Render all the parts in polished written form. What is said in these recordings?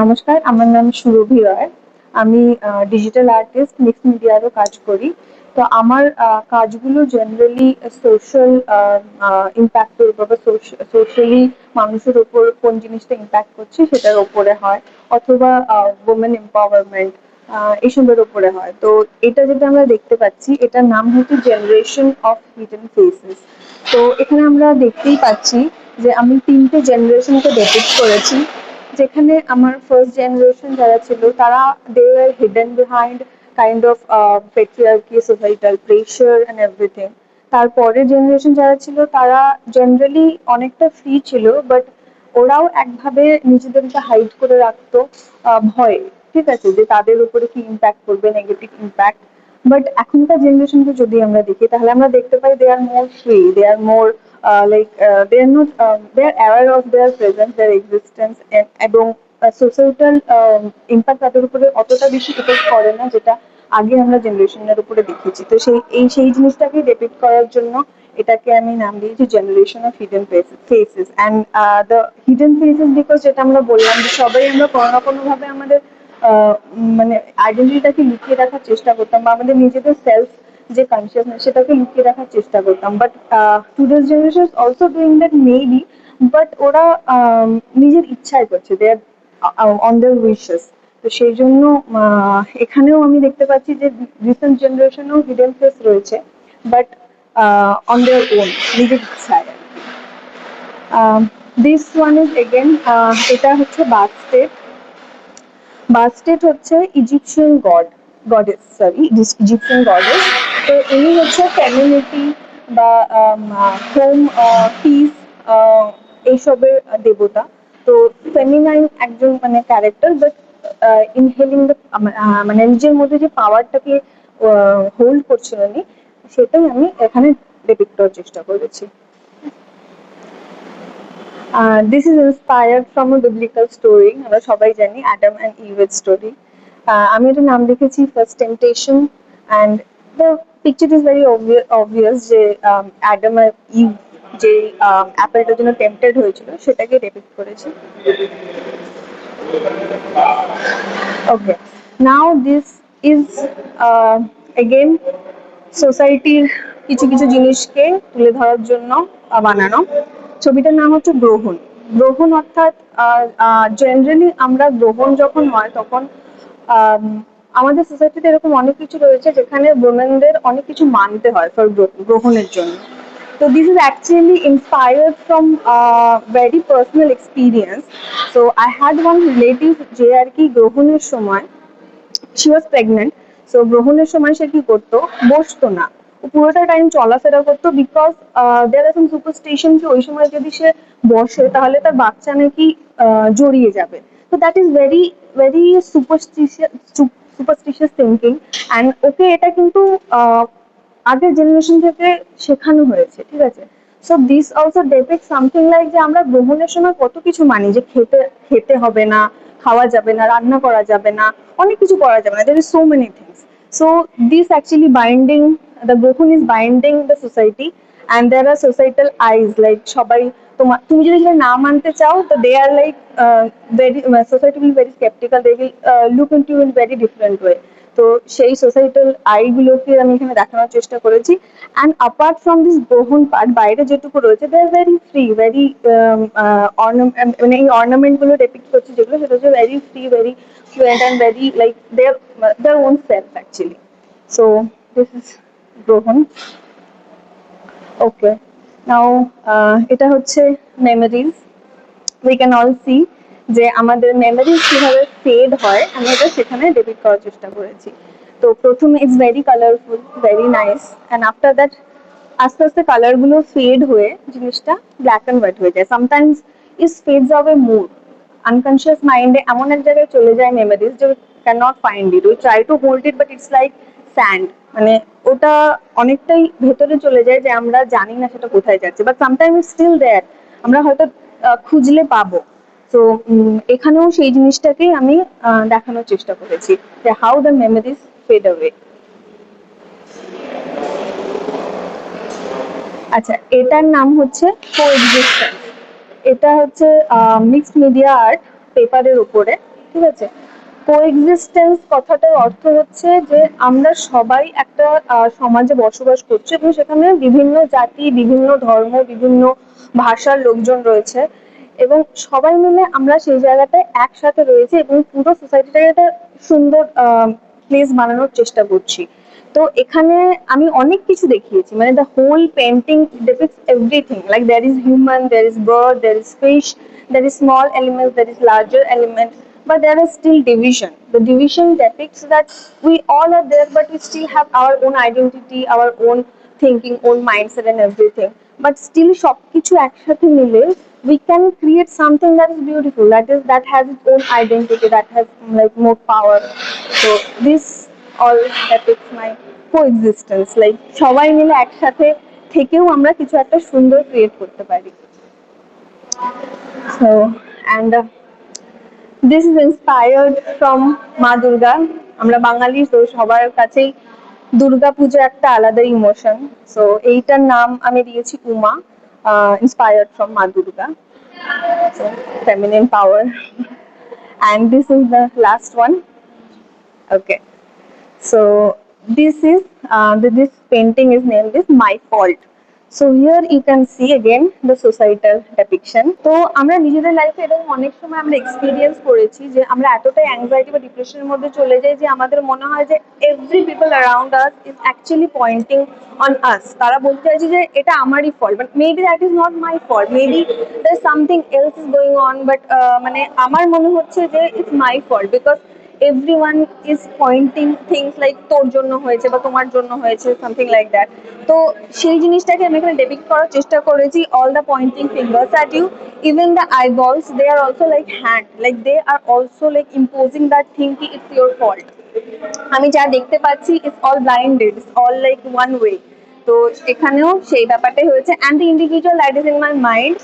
নমস্কার, আমার নাম সুরভি রায়। আমি ডিজিটাল আর্টিস্ট, মিক্সড মিডিয়ারও কাজ করি। তো আমার কাজগুলো জেনারেলি সোশ্যাল ইম্প্যাক্টের উপর বা সোশ্যালি মানুষের উপর কোন জিনিসটা ইম্প্যাক্ট করছে সেটার উপরে হয়, অথবা ওমেন এম্পাওয়ারমেন্ট এসবের উপরে হয়। তো এটা যেটা আমরা দেখতে পাচ্ছি, এটার নাম হচ্ছে জেনারেশন অফ হিডেন ফেসেস। তো এখানে আমরা দেখতেই পাচ্ছি যে আমি 3টে জেনারেশনকে ডেপিক্ট করেছি, যেখানে আমার ফার্স্ট জেনারেশন যারা ছিল তারা they were hidden behind kind of patriarchy, societal pressure and everything. তারপরের জেনারেশন যারা ছিল তারা জেনারেলি অনেকটা ফ্রি ছিল, বাট ওরাও একভাবে নিজেদেরকে হাইড করে রাখতো ভয়ে, ঠিক আছে, যে তাদের উপরে কি ইম্প্যাক্ট করবে, নেগেটিভ ইম্প্যাক্ট। বাট এখনকার জেনারেশনকে যদি আমরা দেখি তাহলে আমরা দেখতে পাই they are more free, they are more they are not they are aware of their presence, their existence, এবং সোসাইটাল ইম্প্যাক্ট তাদের উপরে অতটা বেশি ইফেক্ট করে না যেটা আগে আমরা জেনারেশনের উপরে দেখেছি। তো সেই জিনিসটাকে ডেপিক্ট করার জন্য এটাকে আমি নাম দিয়েছি generation of hidden faces. And the hidden faces because যেটা আমরা বললাম যে সবাই আমরা কোনো না কোনো ভাবে আমাদের মানে আইডেন্টিটিটাকে লুকিয়ে রাখার চেষ্টা করতাম, বা আমাদের নিজেদের সেলফ যে কনসিয়াসনেস সেটাকে লুকিয়ে রাখার চেষ্টা করতাম। But today's generation also doing that maybe, but ওরা নিজের ইচ্ছায় করছে, দে আর অন দেয়ার উইশেস। তো সেই জন্য এখানেও আমি দেখতে পাচ্ছি যে রিসেন্ট জেনারেশনেও হিডেন ফেস রয়েছে, বাট অন দেয়ার ওন, নিজের ইচ্ছায়। দিস ওয়ান ইজ এগেন, এটা হচ্ছে বাস্টেড। বাস্টেড হচ্ছে Egyptian goddess, sorry, Egyptian goddess. তো ইনি হচ্ছে ফেমিনিটি বা হোম, পিস, এইসবের দেবতা। তো ফেমিনাইন একজন মানে ক্যারেক্টার, বাট ইনহেলিং দ্য মানে নিজের মধ্যে যে পাওয়ারটাকে হোল্ড করছিল উনি, সেটাই আমি এখানে ডেপিক্ট করার চেষ্টা করেছি। This is inspired from a biblical story, আমরা সবাই জানি অ্যাডাম অ্যান্ড ইভের স্টোরি। আমি এটার নাম লিখেছি first temptation. And the picture is very obvious যে অ্যাডাম আর ইভ যে অ্যাপেলটার জন্য টেম্পটেড হয়েছিল সেটাকে ডেপিক্ট করেছি। ওকে, নাও দিস ইজ এগেন সোসাইটির কিছু কিছু জিনিসকে তুলে ধরার জন্য বানানো। ছবিটার নাম হচ্ছে গ্রহণ। গ্রহণ অর্থাৎ জেনারেলি আমরা গ্রহণ যখন হয় তখন আমাদের সোসাইটিতে এরকম অনেক কিছু রয়েছে যেখানে ওমেনদের অনেক কিছু মানতে হয় ফর গ্রহণের জন্য। তো this is actually inspired from very personal experience. So I had one relative যে আর কি গ্রহণের সময় শি ওয়াজ প্রেগনেন্ট। সো গ্রহণের সময় সে কি করতো, বসতো না, পুরোটা টাইম চলাফেরা করতো, because there R some superstition যে ওই সময় যদি সে বসে তাহলে তার বাচ্চা নাকি জড়িয়ে যাবে। তো that is very very superstitious thinking. And okay এটা কিন্তু আগের জেনারেশন থেকে শেখানো হয়েছে, ঠিক আছে। So this also depict something like যে আমরা গ্রহণের সময় কত কিছু মানি, যে খেতে খেতে হবে না, খাওয়া যাবে না, রান্না করা যাবে না, অনেক কিছু করা যাবে না, there is so many things. So this actually binding, the গ্রহণ is binding the society, and there are societal eyes like সবাই তুমি যদি সেটা না মানতে চাও তো they are like very society will be very skeptical, they will look into you in very different way. তো সেই সোসাইটাল আইগুলোকে আমি এখানে দেখানোর চেষ্টা করেছি। অ্যান্ড অ্যাপার্ট ফ্রম দিস গ্রহণ পার্ট, বাইরে যেটুকু রয়েছে they are very free, very মানে এই অর্নামেন্ট গুলো ডেপিক্ট করছে যেগুলো, সেটা হচ্ছে very free, very fluent and very like their own self actually. So this is গ্রহণ। ওকে, নাও এটা হচ্ছে memories. We can all see যে আমাদের মেমোরিজ কিভাবে ফেড হয়, আমি এটা সেখানে ডেপিক্ট করার চেষ্টা করেছি। তো প্রথমে it's very colourful, very nice, and after that আস্তে আস্তে কালার গুলো ফেড হয়ে জিনিসটা ব্ল্যাক অ্যান্ড হোয়াইট হয়ে যায়। Sometimes it fades away mood, unconscious মাইন্ডে এমন এক জায়গায় চলে যায় মেমোরিজ যে can not find it, we try to hold it but it's like sand, মানে ওটা অনেকটাই ভেতরে চলে যায় যে আমরা জানি না সেটা কোথায় যাচ্ছে, but sometime it's still there, আমরা হয়তো খুঁজলে পাবো। তো এখানেও সেই জিনিসটাকেই আমি দেখানোর চেষ্টা করেছি যে how the memories fade away. আচ্ছা, এটার নাম হচ্ছে কোএক্সিস্টেন্স। এটা হচ্ছে মিক্সড মিডিয়া আর্ট পেপারের উপরে। ঠিক আছে? কোএক্সিস্টেন্স কথাটার অর্থ হচ্ছে যে আমরা সবাই একটা সমাজে বসবাস করছি এবং সেখানে বিভিন্ন জাতি, বিভিন্ন ধর্ম, বিভিন্ন ভাষার লোকজন রয়েছে এবং সবাই মিলে আমরা সেই জায়গাটায় একসাথে রয়েছি এবং পুরো সোসাইটিটাকে একটা সুন্দর প্লেস বানানোর চেষ্টা করছি। তো এখানে আমি অনেক কিছু দেখিয়েছি, মানে the whole painting depicts everything, like there is human, there is bird, there is fish, there is small elements, there is larger element, but there is still division. The division depicts that we all are there, but we still have our own identity, our own thinking, own mindset and everything. But still সবকিছু একসাথে মিলে we can create something that is beautiful, that has its own identity, that has like more power. So this all depicts my coexistence, like সবাই মিলে একসাথে থেকেও আমরা কিছু একটা সুন্দর ক্রিয়েট করতে পারি। So and this is inspired from মা দুর্গা। আমরা বাঙালি, তো সবার কাছেই দুর্গা পুজো একটা আলাদা ইমোশন। সো এইটার নাম আমি দিয়েছি উমা, inspired from মা Durga, so feminine power. And this is the last one. Okay, so this is this painting is named as My Fault. So here you can see again the societal depiction. তো আমরা নিজেদের লাইফে এরকম অনেক সময় আমরা experience করেছি যে আমরা এতটাই অ্যাংজাইটি বা ডিপ্রেশনের মধ্যে চলে যাই যে আমাদের মনে হয় যে every people around us is actually pointing on us. তারা বলতে চাইছে যে এটা আমারই fault, but maybe that is not my fault, maybe there something else is going on, but মানে আমার মনে হচ্ছে যে it's my fault because everyone is pointing things like তোর জন্য হয়েছে বা তোমার জন্য হয়েছে, something like that. তো সেই জিনিসটাকে আমি এখানে ডেপিক্ট করার চেষ্টা করেছি, all the pointing fingers at you, even the eyeballs, they are also like hand, like they are also like imposing that thing ki it's your fault. আমি যা দেখতে পাচ্ছি it's all blinded, it's all like one way. তো এখানেও সেই ব্যাপারটাই হয়েছে, and the individual that is in my mind,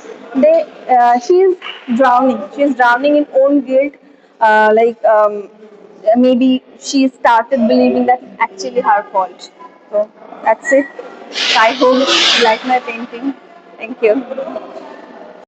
she is drowning in own guilt, like maybe she started believing that it's actually her fault. So that's it. I hope you like my painting. Thank you.